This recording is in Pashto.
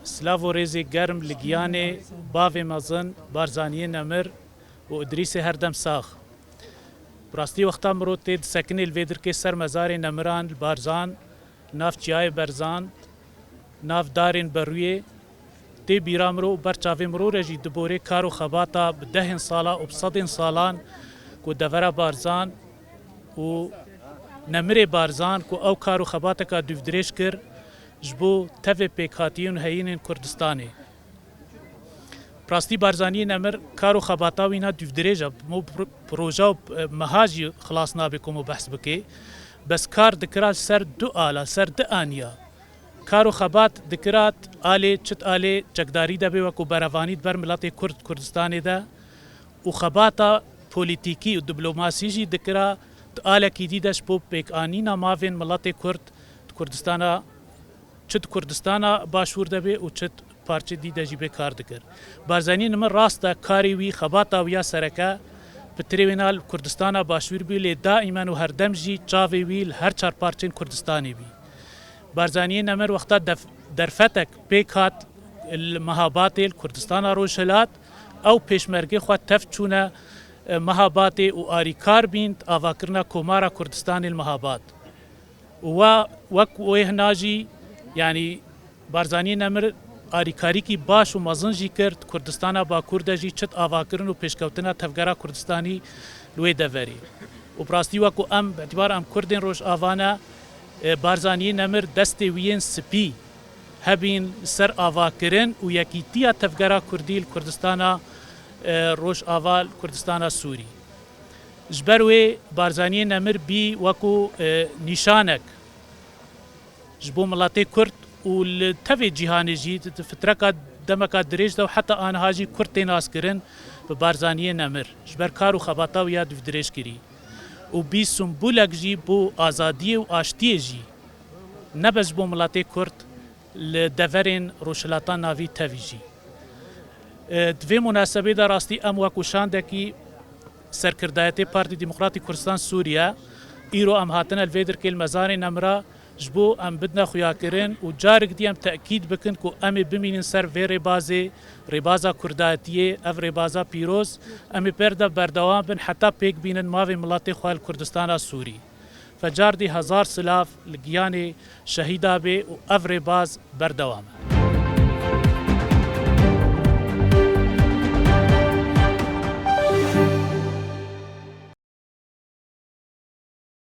سلاو ريزي گرم لگیان باو مزن بارزانی نمر و ادریس هردم ساخ براستی وقتا مرو تید سکنی الویدر که سر مزار نمران بارزان ناف چیای برزان ناف دارین بروی تی بیرامرو برچاوی مرو رجی دبوره کارو خباتا بدهن سالا و بصدن سالان کو دورا بارزان و نمر بارزان کو او کارو خباتا کا دوفدرش کر جبو تف پیکاتیون هین کردستانی براستی بارزانی نمر کارو خباتا وینا دوفدرجا مو پروژا مهاجی خلاص نابکم و بحث بکی بس کار دکرال سر دو آلا سر دو آنیا کارو خبات دکرات آلی چت آلی چکداری دا بی وکو براوانید بر ملت کردستانی دا و خباتا پولیتیکی و دیپلماسی جی دکرا آلی کی دیدش بو پیک آنینا ماوین ملت کردستانا چت کردستانا باشور دا بی و چت پارچه دیده جی به کار دکر بارزانی نمر راستا کاری وی خباتا ویا سرکا پتریوینال کردستانا باشور بی لی دائما و هر دم جی چاوی ویل هر چار پارچین کردستانی بی بارزانی نمر وقتا درفتک پیکات المهابات الكردستان روشلات او پیشمرگی خود تفچونه مهابات و آریکار بیند آواکرنا کمارا کردستان المهابات و وک وهناجی یعنی بارزانی نمر آریکاری کی باش و مزنجی کرد کردستان با کردجی چت آواکرن و پیشکوتنا تفگرا کردستانی لوی دوری و براستی وکو ام اعتبار ام کردین روش آوانا بارزانی نمر دست وین سپی هبین سر آواکرن و یکیتیا تفگرا کردیل کردستان روش آوال کردستان سوری جبروی بارزانی نمر بی وکو نشانک جبو ملاتی کرد و لتوی جهانی جید فترکا دمکا دریج دو حتی آنها جی کرتی ناس کرن به بارزانی نمر جبر کارو خباتا و یاد دریج کری و بی سنبولک جی بو آزادی و آشتی جی نبز بو ملاتی کرد لدورین روشلاتان ناوی توی جی دوی مناسبه دا راستی ام وکوشان دکی سرکردایت پارتی دموکراتی کردستان سوریا ایرو ام هاتن الویدر که المزار نمرا جبو ام بدنا خویا کرن و جارک دی ام تأکید بکن که ام بمینن سر وی ربازا کردایتیه اف ربازا پیروز ام پرده بردوام بن حتی پیک بینن ماوی ملات خوال کردستان سوری فجار دی 1000 سلاف لگیان شهیدا به و اف رباز بردوام